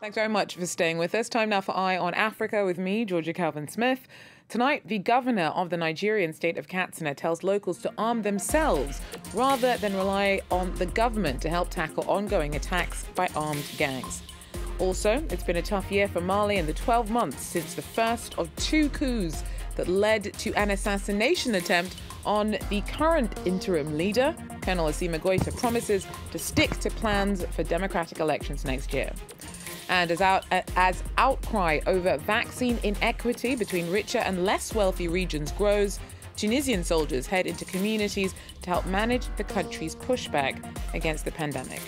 Thanks very much for staying with us. Time now for Eye on Africa with me, Georgia Calvin-Smith. Tonight, the governor of the Nigerian state of Katsina tells locals to arm themselves rather than rely on the government to help tackle ongoing attacks by armed gangs. Also, it's been a tough year for Mali in the 12 months since the first of two coups that led to an assassination attempt on the current interim leader. Colonel Assimi Goïta promises to stick to plans for democratic elections next year. And as outcry over vaccine inequity between richer and less wealthy regions grows, Tunisian soldiers head into communities to help manage the country's pushback against the pandemic.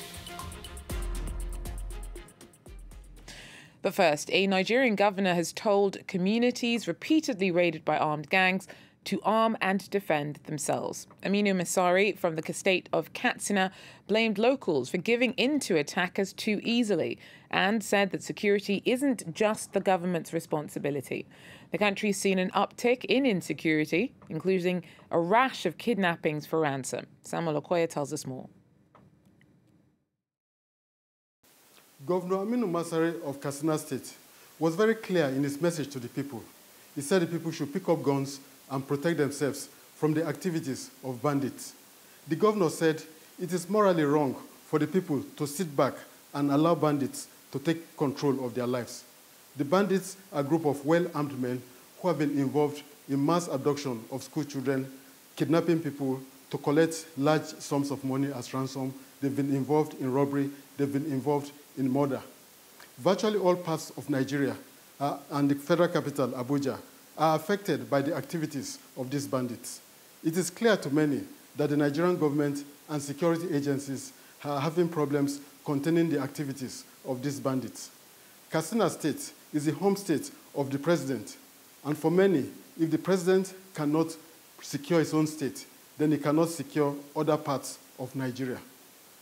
But first, a Nigerian governor has told communities repeatedly raided by armed gangs to arm and defend themselves. Aminu Masari from the state of Katsina blamed locals for giving in to attackers too easily and said that security isn't just the government's responsibility. The country's seen an uptick in insecurity, including a rash of kidnappings for ransom. Samuel Okoye tells us more. Governor Aminu Masari of Katsina State was very clear in his message to the people. He said the people should pick up guns and protect themselves from the activities of bandits. The governor said it is morally wrong for the people to sit back and allow bandits to take control of their lives. The bandits are a group of well-armed men who have been involved in mass abduction of school children, kidnapping people to collect large sums of money as ransom. They've been involved in robbery. They've been involved in murder. Virtually all parts of Nigeria and the federal capital, Abuja, are affected by the activities of these bandits. It is clear to many that the Nigerian government and security agencies are having problems containing the activities of these bandits. Katsina State is the home state of the president, and for many, if the president cannot secure his own state, then he cannot secure other parts of Nigeria.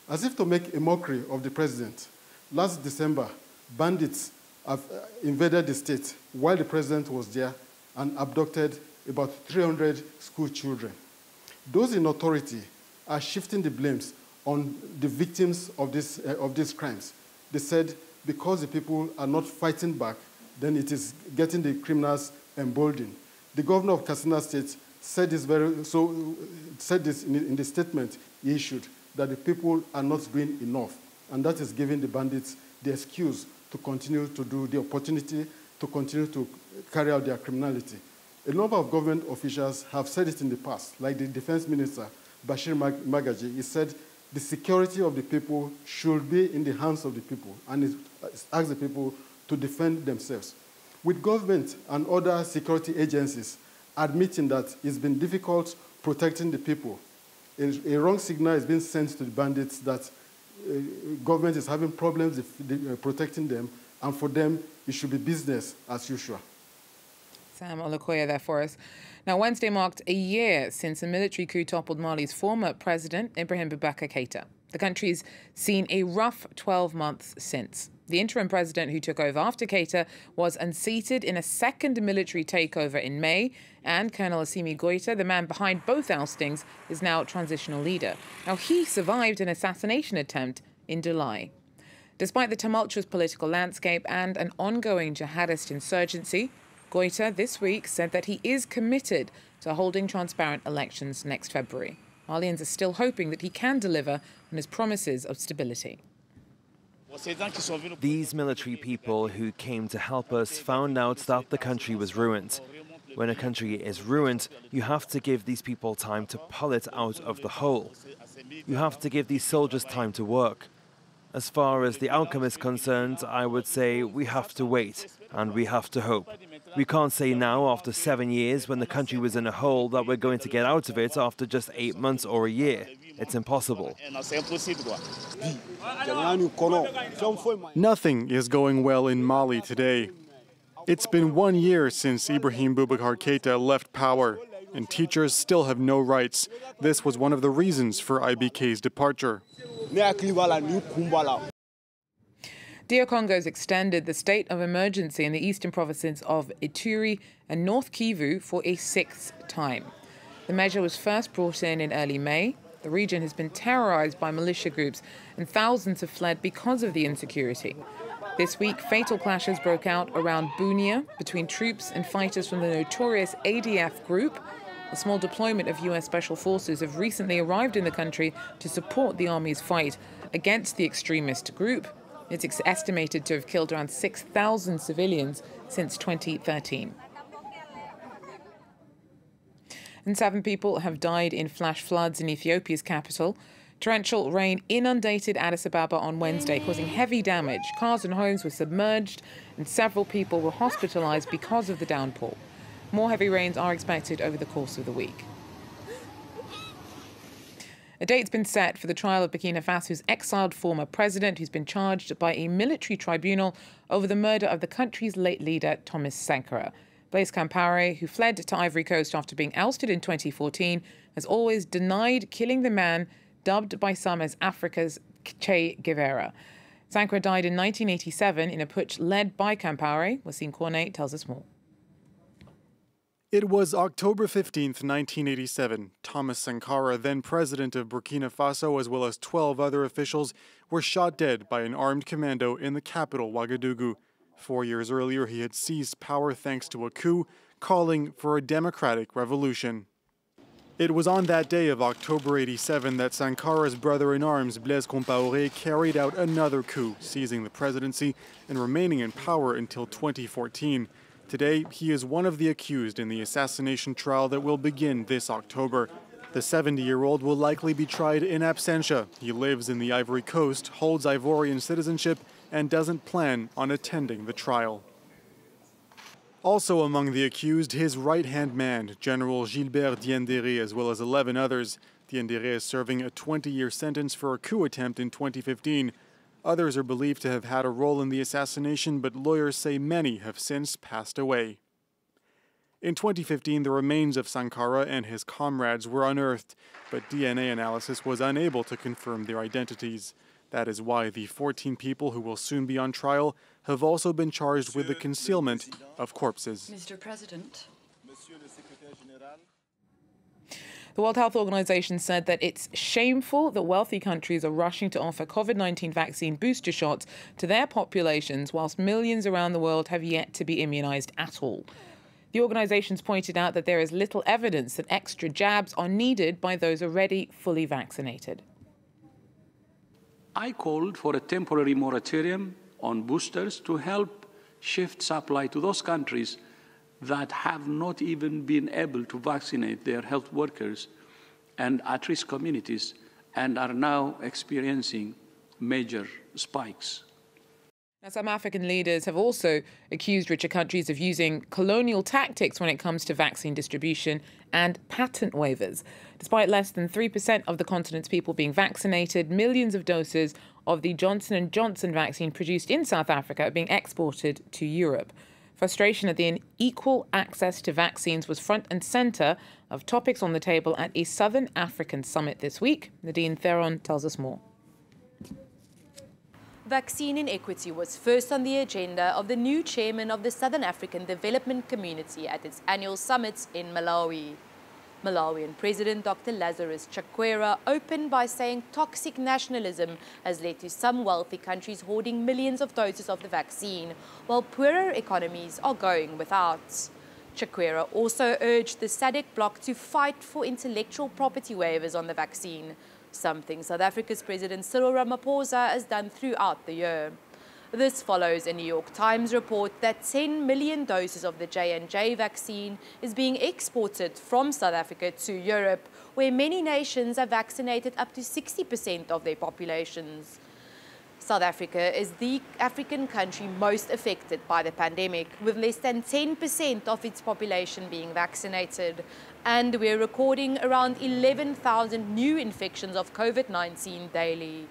As if to make a mockery of the president, last December, bandits have invaded the state while the president was there and abducted about 300 school children. Those in authority are shifting the blames on the victims of these crimes. They said because the people are not fighting back, then it is getting the criminals emboldened. The governor of Katsina State said this in the statement he issued, that the people are not doing enough, and that is giving the bandits the excuse to continue to do the opportunity to continue to carry out their criminality. A number of government officials have said it in the past, like the defense minister, Bashir Magaji. He said the security of the people should be in the hands of the people, and he asked the people to defend themselves. With government and other security agencies admitting that it's been difficult protecting the people, a wrong signal has been sent to the bandits that government is having problems protecting them, and for them, it should be business as usual. Sam Olukoya there for us. Now, Wednesday marked a year since a military coup toppled Mali's former president, Ibrahim Boubacar Keïta. The country's seen a rough 12 months since. The interim president who took over after Keïta was unseated in a second military takeover in May, and Colonel Assimi Goïta, the man behind both oustings, is now transitional leader. Now, he survived an assassination attempt in July. Despite the tumultuous political landscape and an ongoing jihadist insurgency, Goïta this week said that he is committed to holding transparent elections next February. Malians are still hoping that he can deliver on his promises of stability. These military people who came to help us found out that the country was ruined. When a country is ruined, you have to give these people time to pull it out of the hole. You have to give these soldiers time to work. As far as the outcome is concerned, I would say we have to wait and we have to hope. We can't say now, after 7 years, when the country was in a hole, that we're going to get out of it after just 8 months or a year. It's impossible. Nothing is going well in Mali today. It's been 1 year since Ibrahim Boubacar Keïta left power, and teachers still have no rights. This was one of the reasons for IBK's departure. DR Congo's extended the state of emergency in the eastern provinces of Ituri and North Kivu for a 6th time. The measure was first brought in early May. The region has been terrorized by militia groups and thousands have fled because of the insecurity. This week, fatal clashes broke out around Bunia between troops and fighters from the notorious ADF group. A small deployment of US Special Forces have recently arrived in the country to support the army's fight against the extremist group. It's estimated to have killed around 6,000 civilians since 2013. And 7 people have died in flash floods in Ethiopia's capital. Torrential rain inundated Addis Ababa on Wednesday, causing heavy damage. Cars and homes were submerged, and several people were hospitalized because of the downpour. More heavy rains are expected over the course of the week. A date's been set for the trial of Burkina Faso's exiled former president, who's been charged by a military tribunal over the murder of the country's late leader, Thomas Sankara. Blaise Compaoré, who fled to Ivory Coast after being ousted in 2014, has always denied killing the man dubbed by some as Africa's Che Guevara. Sankara died in 1987 in a putsch led by Compaoré. Wasim Cornet tells us more. It was October 15th, 1987. Thomas Sankara, then president of Burkina Faso, as well as 12 other officials, were shot dead by an armed commando in the capital, Ouagadougou. 4 years earlier, he had seized power thanks to a coup, calling for a democratic revolution. It was on that day of October 87 that Sankara's brother-in-arms, Blaise Compaoré, carried out another coup, seizing the presidency and remaining in power until 2014. Today, he is one of the accused in the assassination trial that will begin this October. The 70-year-old will likely be tried in absentia. He lives in the Ivory Coast, holds Ivorian citizenship, and doesn't plan on attending the trial. Also among the accused, his right-hand man, General Gilbert Diendéré, as well as 11 others. Diendéré is serving a 20-year sentence for a coup attempt in 2015. Others are believed to have had a role in the assassination, but lawyers say many have since passed away. In 2015, the remains of Sankara and his comrades were unearthed, but DNA analysis was unable to confirm their identities. That is why the 14 people who will soon be on trial have also been charged with the concealment of corpses. Mr. President. The World Health Organization said that it's shameful that wealthy countries are rushing to offer COVID-19 vaccine booster shots to their populations, whilst millions around the world have yet to be immunized at all. The organizations pointed out that there is little evidence that extra jabs are needed by those already fully vaccinated. I called for a temporary moratorium on boosters to help shift supply to those countries that have not even been able to vaccinate their health workers and at-risk communities and are now experiencing major spikes. Now, some African leaders have also accused richer countries of using colonial tactics when it comes to vaccine distribution and patent waivers. Despite less than 3% of the continent's people being vaccinated, millions of doses of the Johnson & Johnson vaccine produced in South Africa are being exported to Europe. Frustration at the unequal access to vaccines was front and centre of topics on the table at a Southern African summit this week. Nadine Theron tells us more. Vaccine inequity was first on the agenda of the new chairman of the Southern African Development Community at its annual summit in Malawi. Malawian President Dr. Lazarus Chakwera opened by saying toxic nationalism has led to some wealthy countries hoarding millions of doses of the vaccine, while poorer economies are going without. Chakwera also urged the SADC bloc to fight for intellectual property waivers on the vaccine, something South Africa's President Cyril Ramaphosa has done throughout the year. This follows a New York Times report that 10 million doses of the J&J vaccine is being exported from South Africa to Europe, where many nations have vaccinated up to 60% of their populations. South Africa is the African country most affected by the pandemic, with less than 10% of its population being vaccinated. And we're recording around 11,000 new infections of COVID-19 daily.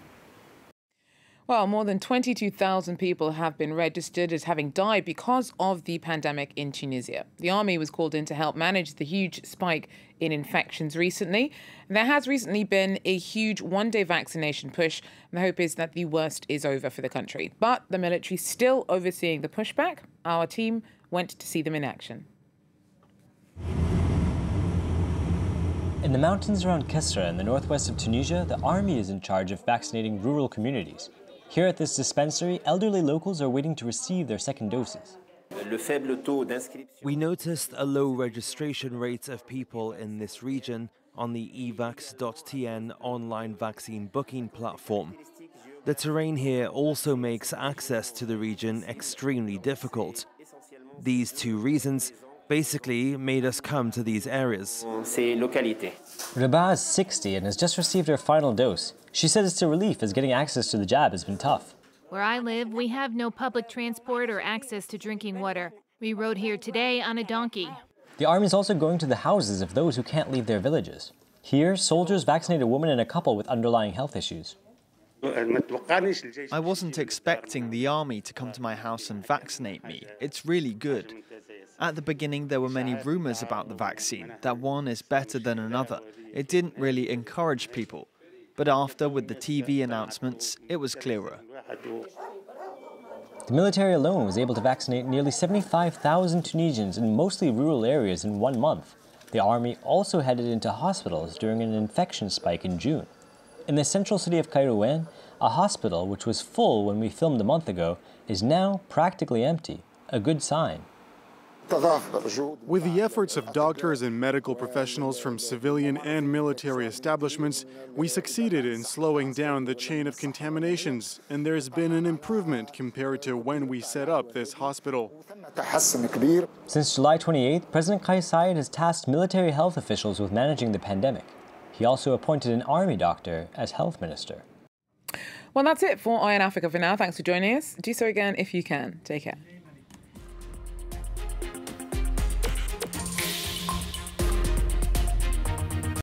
Well, more than 22,000 people have been registered as having died because of the pandemic in Tunisia. The army was called in to help manage the huge spike in infections recently. There has recently been a huge one-day vaccination push, and the hope is that the worst is over for the country. But the military is still overseeing the pushback. Our team went to see them in action. In the mountains around Kisra in the northwest of Tunisia, the army is in charge of vaccinating rural communities. Here at this dispensary, elderly locals are waiting to receive their second doses. We noticed a low registration rate of people in this region on the evax.tn online vaccine booking platform. The terrain here also makes access to the region extremely difficult. These two reasons basically made us come to these areas. Rabah is 60 and has just received her final dose. She says it's a relief as getting access to the jab has been tough. Where I live, we have no public transport or access to drinking water. We rode here today on a donkey. The army is also going to the houses of those who can't leave their villages. Here, soldiers vaccinate a woman and a couple with underlying health issues. I wasn't expecting the army to come to my house and vaccinate me. It's really good. At the beginning, there were many rumors about the vaccine, that one is better than another. It didn't really encourage people. But after, with the TV announcements, it was clearer. The military alone was able to vaccinate nearly 75,000 Tunisians in mostly rural areas in 1 month. The army also headed into hospitals during an infection spike in June. In the central city of Kairouan, a hospital which was full when we filmed a month ago is now practically empty, a good sign. With the efforts of doctors and medical professionals from civilian and military establishments, we succeeded in slowing down the chain of contaminations, and there's been an improvement compared to when we set up this hospital. Since July 28th, President Kais Saied has tasked military health officials with managing the pandemic. He also appointed an army doctor as health minister. Well, that's it for Eye on Africa for now. Thanks for joining us. Do so again if you can. Take care.